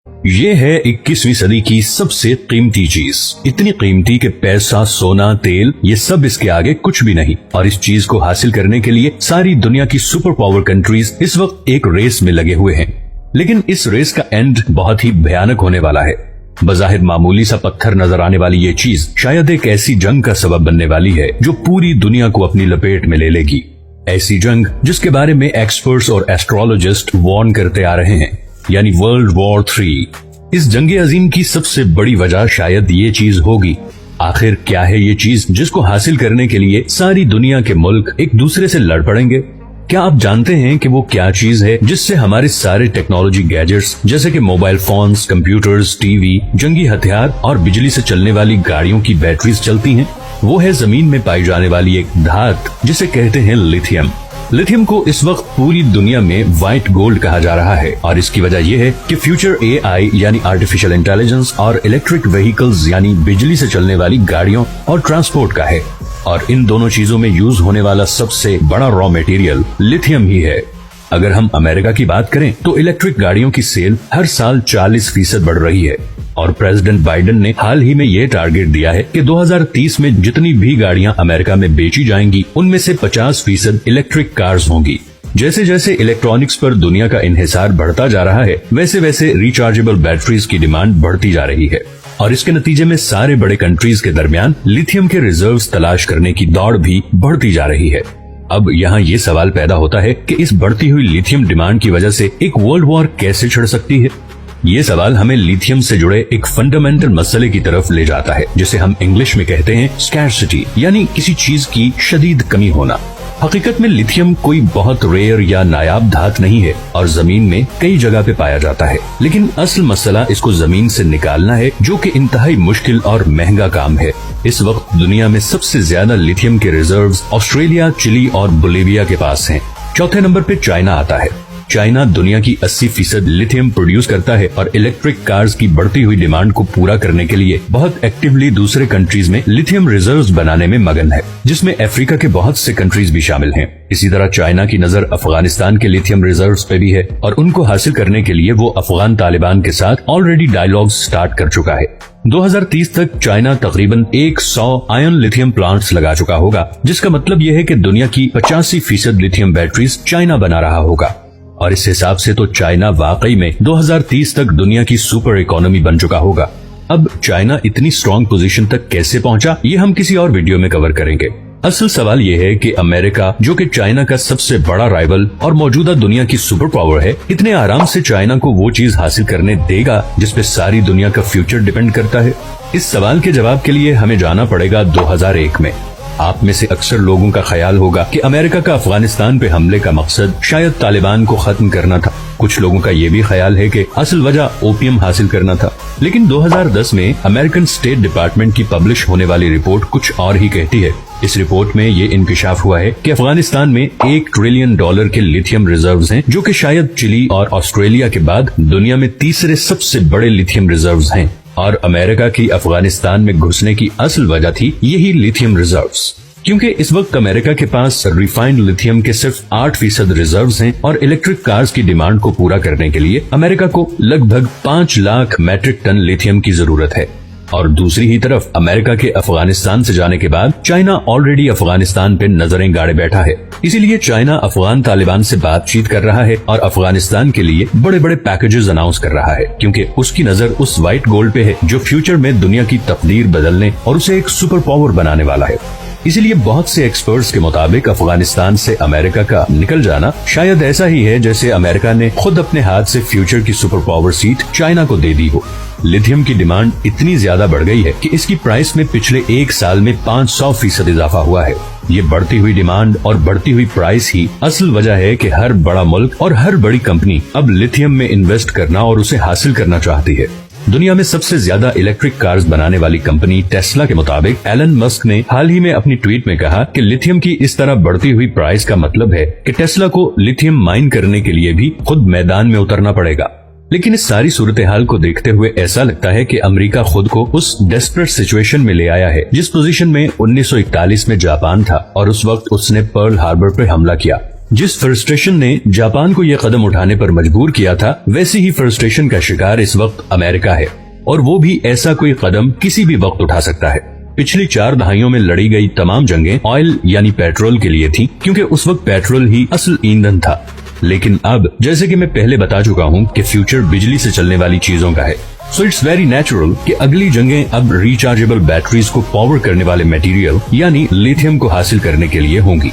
ये है 21वीं सदी की सबसे कीमती चीज, इतनी कीमती कि पैसा, सोना, तेल ये सब इसके आगे कुछ भी नहीं। और इस चीज को हासिल करने के लिए सारी दुनिया की सुपर पावर कंट्रीज इस वक्त एक रेस में लगे हुए हैं। लेकिन इस रेस का एंड बहुत ही भयानक होने वाला है। बज़ाहिर मामूली सा पत्थर नजर आने वाली ये चीज शायद एक ऐसी जंग का सबब बनने वाली है जो पूरी दुनिया को अपनी लपेट में ले लेगी। ऐसी जंग जिसके बारे में एक्सपर्ट्स और एस्ट्रोलॉजिस्ट वार्न करते आ रहे हैं, यानी वर्ल्ड वॉर 3। इस जंगे अजीम की सबसे बड़ी वजह शायद ये चीज होगी। आखिर क्या है ये चीज जिसको हासिल करने के लिए सारी दुनिया के मुल्क एक दूसरे से लड़ पड़ेंगे? क्या आप जानते हैं कि वो क्या चीज है जिससे हमारे सारे टेक्नोलॉजी गैजेट्स जैसे कि मोबाइल फोन्स, कंप्यूटर्स, टीवी, जंगी हथियार और बिजली से चलने वाली गाड़ियों की बैटरीज चलती हैं? वो है जमीन में पाई जाने वाली एक धातु जिसे कहते हैं लिथियम। लिथियम को इस वक्त पूरी दुनिया में व्हाइट गोल्ड कहा जा रहा है और इसकी वजह यह है कि फ्यूचर AI यानी आर्टिफिशियल इंटेलिजेंस और इलेक्ट्रिक व्हीकल्स यानी बिजली से चलने वाली गाड़ियों और ट्रांसपोर्ट का है। और इन दोनों चीजों में यूज होने वाला सबसे बड़ा रॉ मटेरियल लिथियम ही है। अगर हम अमेरिका की बात करें तो इलेक्ट्रिक गाड़ियों की सेल हर साल 40% बढ़ रही है और प्रेसिडेंट बाइडेन ने हाल ही में ये टारगेट दिया है कि 2030 में जितनी भी गाड़ियां अमेरिका में बेची जाएंगी उनमें से 50% इलेक्ट्रिक कार्स होंगी। जैसे जैसे इलेक्ट्रॉनिक्स पर दुनिया का इन्हिसार बढ़ता जा रहा है वैसे वैसे रिचार्जेबल बैटरीज की डिमांड बढ़ती जा रही है और इसके नतीजे में सारे बड़े कंट्रीज के दरमियान लिथियम के रिजर्व्स तलाश करने की दौड़ भी बढ़ती जा रही है। अब यहाँ ये सवाल पैदा होता है कि इस बढ़ती हुई लिथियम डिमांड की वजह से एक वर्ल्ड वॉर कैसे छिड़ सकती है? ये सवाल हमें लिथियम से जुड़े एक फंडामेंटल मसले की तरफ ले जाता है जिसे हम इंग्लिश में कहते हैं स्कैर्सिटी, यानी किसी चीज की शदीद कमी होना। हकीकत में लिथियम कोई बहुत रेयर या नायाब धातु नहीं है और जमीन में कई जगह पे पाया जाता है, लेकिन असल मसला इसको जमीन से निकालना है जो कि इंतहाई मुश्किल और महंगा काम है। इस वक्त दुनिया में सबसे ज्यादा लिथियम के रिजर्व्स ऑस्ट्रेलिया, चिली और बोलिविया के पास हैं। चौथे नंबर पे चाइना आता है। चाइना दुनिया की 80% लिथियम प्रोड्यूस करता है और इलेक्ट्रिक कार्स की बढ़ती हुई डिमांड को पूरा करने के लिए बहुत एक्टिवली दूसरे कंट्रीज में लिथियम रिजर्व्स बनाने में मगन है, जिसमें अफ्रीका के बहुत से कंट्रीज भी शामिल हैं। इसी तरह चाइना की नजर अफगानिस्तान के लिथियम रिजर्व्स पे भी है और उनको हासिल करने के लिए वो अफगान तालिबान के साथ ऑलरेडी डायलॉग स्टार्ट कर चुका है। 2030 तक चाइना तकरीबन 100 आयन लिथियम प्लांट्स लगा चुका होगा, जिसका मतलब यह है कि दुनिया की 85% लिथियम बैटरीज चाइना बना रहा होगा। और इस हिसाब से तो चाइना वाकई में 2030 तक दुनिया की सुपर इकोनॉमी बन चुका होगा। अब चाइना इतनी स्ट्रॉन्ग पोजीशन तक कैसे पहुंचा, ये हम किसी और वीडियो में कवर करेंगे। असल सवाल ये है कि अमेरिका, जो कि चाइना का सबसे बड़ा राइवल और मौजूदा दुनिया की सुपर पावर है, इतने आराम से चाइना को वो चीज हासिल करने देगा जिसपे सारी दुनिया का फ्यूचर डिपेंड करता है? इस सवाल के जवाब के लिए हमें जाना पड़ेगा 2001 में। आप में से अक्सर लोगों का ख्याल होगा कि अमेरिका का अफगानिस्तान पे हमले का मकसद शायद तालिबान को खत्म करना था। कुछ लोगों का ये भी ख्याल है कि असल वजह ओपियम हासिल करना था। लेकिन 2010 में अमेरिकन स्टेट डिपार्टमेंट की पब्लिश होने वाली रिपोर्ट कुछ और ही कहती है। इस रिपोर्ट में ये इंकशाफ हुआ है कि अफगानिस्तान में $1 ट्रिलियन के लिथियम रिजर्व्स हैं, जो कि शायद चिली और ऑस्ट्रेलिया के बाद दुनिया में तीसरे सबसे बड़े लिथियम रिजर्व्स हैं। और अमेरिका की अफगानिस्तान में घुसने की असल वजह थी यही लिथियम रिजर्व्स, क्योंकि इस वक्त अमेरिका के पास रिफाइंड लिथियम के सिर्फ 8% रिजर्व्स हैं और इलेक्ट्रिक कार्स की डिमांड को पूरा करने के लिए अमेरिका को लगभग 5 लाख मैट्रिक टन लिथियम की जरूरत है। और दूसरी ही तरफ अमेरिका के अफगानिस्तान से जाने के बाद चाइना ऑलरेडी अफगानिस्तान पे नजरें गाड़े बैठा है। इसीलिए चाइना अफगान तालिबान से बातचीत कर रहा है और अफगानिस्तान के लिए बड़े बड़े पैकेजेस अनाउंस कर रहा है, क्योंकि उसकी नजर उस व्हाइट गोल्ड पे है जो फ्यूचर में दुनिया की तकदीर बदलने और उसे एक सुपर पावर बनाने वाला है। इसीलिए बहुत से एक्सपर्ट्स के मुताबिक अफगानिस्तान से अमेरिका का निकल जाना शायद ऐसा ही है जैसे अमेरिका ने खुद अपने हाथ से फ्यूचर की सुपर पावर सीट चाइना को दे दी हो। लिथियम की डिमांड इतनी ज्यादा बढ़ गई है कि इसकी प्राइस में पिछले 1 साल में 500% इजाफा हुआ है। ये बढ़ती हुई डिमांड और बढ़ती हुई प्राइस ही असल वजह है कि हर बड़ा मुल्क और हर बड़ी कंपनी अब लिथियम में इन्वेस्ट करना और उसे हासिल करना चाहती है। दुनिया में सबसे ज्यादा इलेक्ट्रिक कार्स बनाने वाली कंपनी टेस्ला के मुताबिक एलन मस्क ने हाल ही में अपनी ट्वीट में कहा कि लिथियम की इस तरह बढ़ती हुई प्राइस का मतलब है कि टेस्ला को लिथियम माइन करने के लिए भी खुद मैदान में उतरना पड़ेगा। लेकिन इस सारी सूरत हाल को देखते हुए ऐसा लगता है कि अमेरिका खुद को उस डेस्परेट सिचुएशन में ले आया है जिस पोजीशन में 1941 में जापान था और उस वक्त उसने पर्ल हार्बर पर हमला किया। जिस फ्रस्ट्रेशन ने जापान को यह कदम उठाने पर मजबूर किया था, वैसी ही फ्रस्ट्रेशन का शिकार इस वक्त अमेरिका है, और वो भी ऐसा कोई कदम किसी भी वक्त उठा सकता है। पिछली 4 दहाइयों में लड़ी गई तमाम जंगें ऑयल यानी पेट्रोल के लिए थी, क्योंकि उस वक्त पेट्रोल ही असल ईंधन था। लेकिन अब, जैसे कि मैं पहले बता चुका हूँ कि फ्यूचर बिजली से चलने वाली चीजों का है, सो इट्स वेरी नेचुरल कि अगली जंगें अब रिचार्जेबल बैटरीज को पावर करने वाले मटेरियल यानी लिथियम को हासिल करने के लिए होंगी।